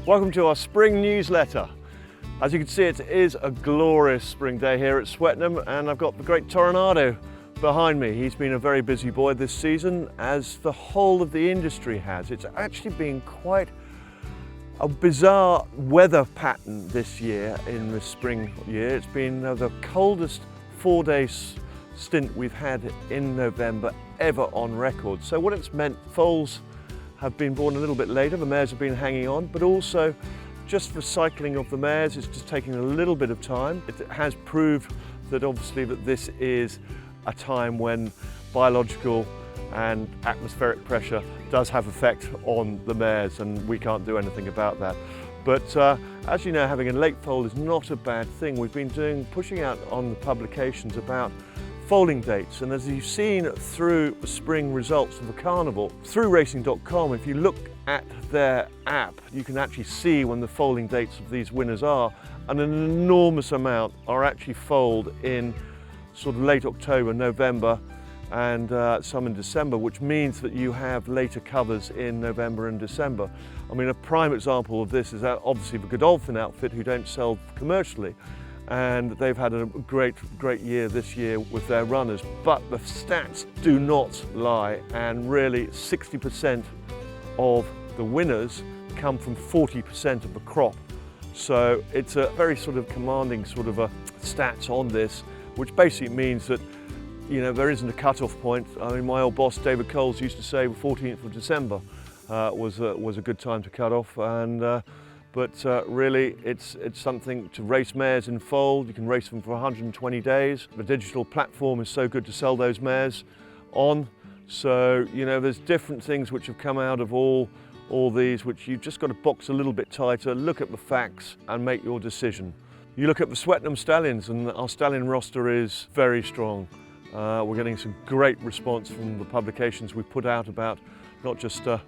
Welcome to our spring newsletter. As you can see, it is a glorious spring day here at Swettenham, and I've got the great Tornado behind me. He's been a very busy boy this season, as the whole of the industry has. It's actually been quite a bizarre weather pattern this year in the spring year. It's been the coldest 4-day stint we've had in November ever on record. So what it's meant, foals have been born a little bit later, the mares have been hanging on, but also just the cycling of the mares is just taking a little bit of time. It has proved that obviously that this is a time when biological and atmospheric pressure does have effect on the mares, and we can't do anything about that. But as you know, having a late foal is not a bad thing. We've been pushing out on the publications about foaling dates, and as you've seen through the spring results of the carnival, through racing.com, if you look at their app, you can actually see when the foaling dates of these winners are, and an enormous amount are actually foaled in sort of late October, November, and some in December, which means that you have later covers in November and December. I mean, a prime example of this is obviously the Godolphin outfit, who don't sell commercially, and they've had a great year this year with their runners, but the stats do not lie, and really 60% of the winners come from 40% of the crop. So it's a very sort of commanding sort of a stats on this, which basically means that, you know, there isn't a cut-off point. I mean, my old boss David Coles used to say the 14th of December was a good time to cut off, and but really it's something to race mares in foal. You can race them for 120 days. The digital platform is so good to sell those mares on. So, you know, there's different things which have come out of all these, which you've just got to box a little bit tighter, look at the facts and make your decision. You look at the Swettenham Stallions, and our stallion roster is very strong. We're getting some great response from the publications we put out about not just the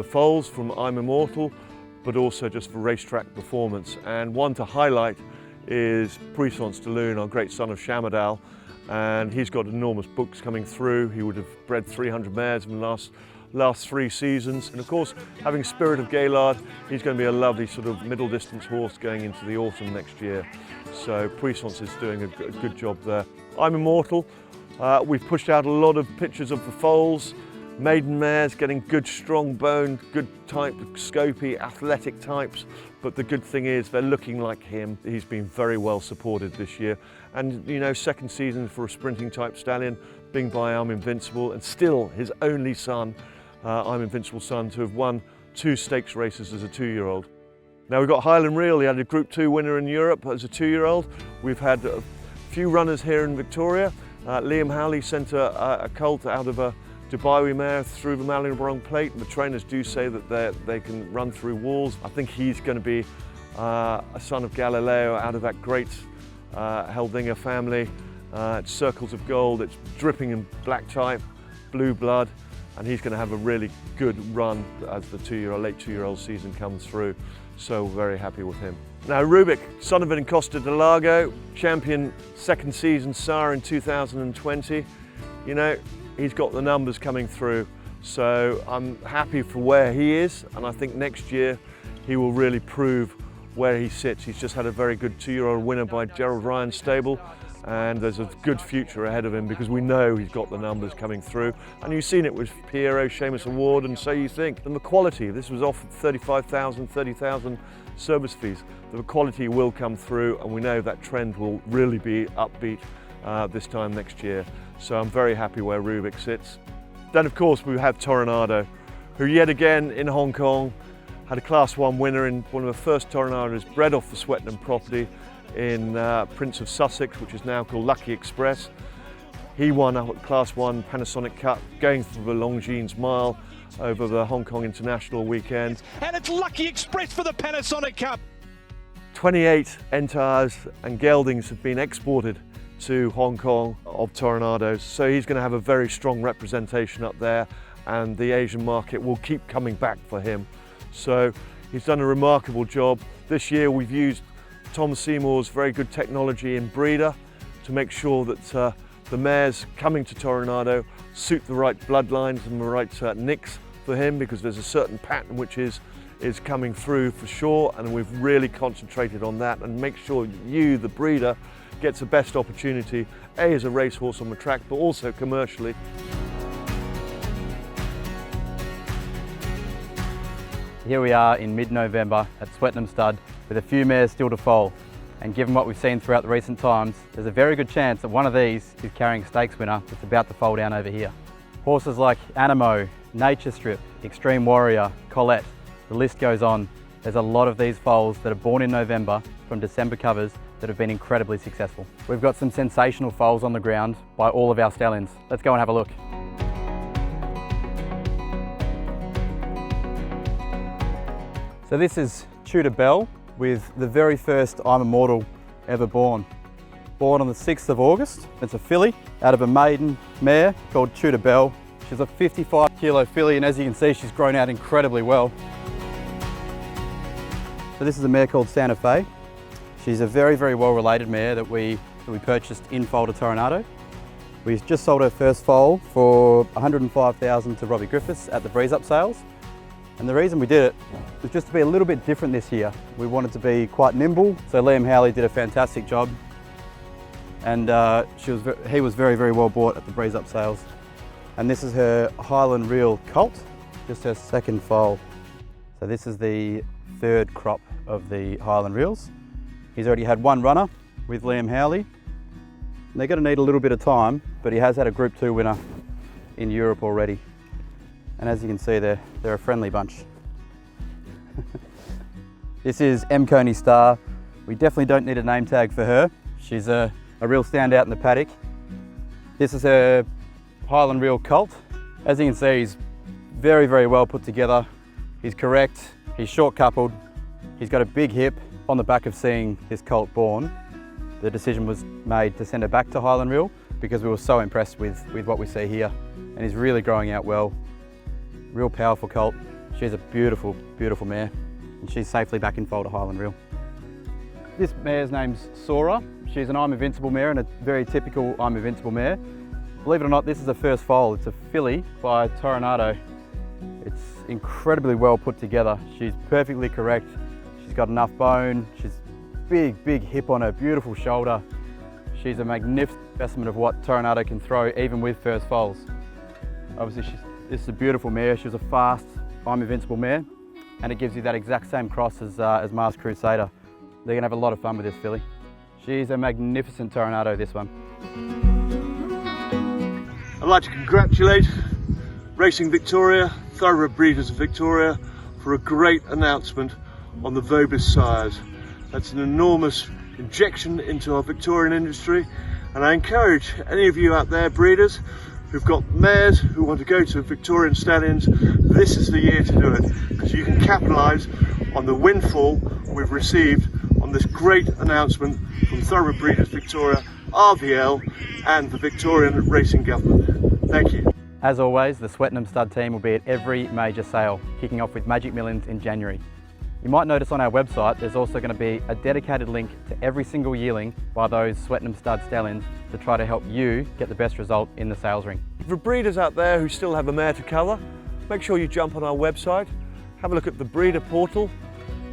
foals from I'm Immortal, but also just for racetrack performance. And one to highlight is Puissance de Lune, our great son of Shamadal, and he's got enormous books coming through. He would have bred 300 mares in the last 3 seasons. And of course, having Spirit of Gaillard, he's going to be a lovely sort of middle distance horse going into the autumn next year. So Puissance is doing a good job there. I'm Immortal, we've pushed out a lot of pictures of the foals, maiden mares getting good strong boned, good type, scopy, athletic types, but the good thing is they're looking like him. He's been very well supported this year, and you know, second season for a sprinting type stallion, being by I'm Invincible, and still his only son, I'm Invincible son, to have won 2 stakes races as a 2-year-old. Now we've got Highland Reel. He had a Group 2 winner in Europe as a 2-year-old. We've had a few runners here in Victoria. Liam Howley sent a colt out of a Dubai mare through the Mallingborough Plate. The trainers do say that they can run through walls. I think he's going to be a son of Galileo out of that great Heldinger family. It's Circles of Gold, it's dripping in black type, blue blood, and he's going to have a really good run as the late 2-year-old season comes through. So very happy with him. Now Rubik, son of Encosta de Lago, champion second season sire in 2020. You know, he's got the numbers coming through, so I'm happy for where he is, and I think next year he will really prove where he sits. He's just had a very good 2-year-old winner by Gerald Ryan's stable, and there's a good future ahead of him because we know he's got the numbers coming through, and you've seen it with Piero, Seamus Award, and So You Think. And the quality, this was offered 35,000, 30,000 service fees. The quality will come through, and we know that trend will really be upbeat this time next year. So I'm very happy where Rubik sits. Then of course we have Tornado, who yet again in Hong Kong had a Class 1 winner in one of the first Tornadoes bred off the Swettenham property in Prince of Sussex, which is now called Lucky Express. He won a Class 1 Panasonic Cup, going through the Longines Mile over the Hong Kong International weekend. And it's Lucky Express for the Panasonic Cup. 28 Entires and geldings have been exported to Hong Kong of Tornadoes, so he's going to have a very strong representation up there, and the Asian market will keep coming back for him. So he's done a remarkable job. This year we've used Tom Seymour's very good technology in breeder to make sure that the mares coming to Tornado suit the right bloodlines and the right nicks for him, because there's a certain pattern which is is coming through for sure, and we've really concentrated on that and make sure you, the breeder, gets the best opportunity, A, as a racehorse on the track, but also commercially. Here we are in mid-November at Swettenham Stud with a few mares still to foal. And given what we've seen throughout the recent times, there's a very good chance that one of these is carrying a stakes winner that's about to foal down over here. Horses like Animo, Nature Strip, Extreme Warrior, Colette, the list goes on. There's a lot of these foals that are born in November from December covers that have been incredibly successful. We've got some sensational foals on the ground by all of our stallions. Let's go and have a look. So this is Tudor Belle with the very first I'm Immortal ever born. Born on the 6th of August. It's a filly out of a maiden mare called Tudor Belle. She's a 55 kilo filly, and as you can see, she's grown out incredibly well. So this is a mare called Santa Fe. She's a very, very well related mare that we purchased in foal to Toronado. We just sold her first foal for $105,000 to Robbie Griffiths at the Breeze Up sales. And the reason we did it was just to be a little bit different this year. We wanted to be quite nimble, so Liam Howley did a fantastic job. And he was very, very well bought at the Breeze Up sales. And this is her Highland Reel colt, just her second foal. So this is the third crop of the Highland Reels. He's already had one runner with Liam Howley. And they're going to need a little bit of time, but he has had a Group 2 winner in Europe already. And as you can see, they're a friendly bunch. This is M. Coney Star. We definitely don't need a name tag for her. She's a real standout in the paddock. This is her Highland Reel colt. As you can see, he's very, very well put together. He's correct, he's short coupled, he's got a big hip. On the back of seeing this colt born, the decision was made to send her back to Highland Reel because we were so impressed with what we see here. And he's really growing out well. Real powerful colt. She's a beautiful, beautiful mare, and she's safely back in foal to Highland Reel. This mare's name's Sora. She's an I'm Invincible mare and a very typical I'm Invincible mare. Believe it or not, this is her first foal. It's a filly by Toronado. It's incredibly well put together. She's perfectly correct. She's got enough bone. She's big, big hip on her, beautiful shoulder. She's a magnificent specimen of what Toronado can throw, even with first foals. Obviously, this is a beautiful mare. She was a fast I'm Invincible mare, and it gives you that exact same cross as Mars Crusader. They're gonna have a lot of fun with this filly. She's a magnificent Toronado, this one. I'd like to congratulate Racing Victoria, Thoroughbred Breeders of Victoria, for a great announcement on the Vobis sires. That's an enormous injection into our Victorian industry, and I encourage any of you out there, breeders, who've got mares who want to go to Victorian stallions, this is the year to do it, because you can capitalise on the windfall we've received on this great announcement from Thoroughbred Breeders Victoria, RVL and the Victorian Racing Government. Thank you. As always, the Swettenham Stud team will be at every major sale, kicking off with Magic Millions in January. You might notice on our website there's also going to be a dedicated link to every single yearling by those Swettenham Stud stallions to try to help you get the best result in the sales ring. For breeders out there who still have a mare to cover, make sure you jump on our website, have a look at the breeder portal,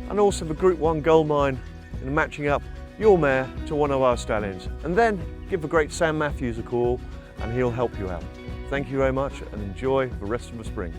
and also the Group 1 gold mine in matching up your mare to one of our stallions. And then give the great Sam Matthews a call and he'll help you out. Thank you very much and enjoy the rest of the spring.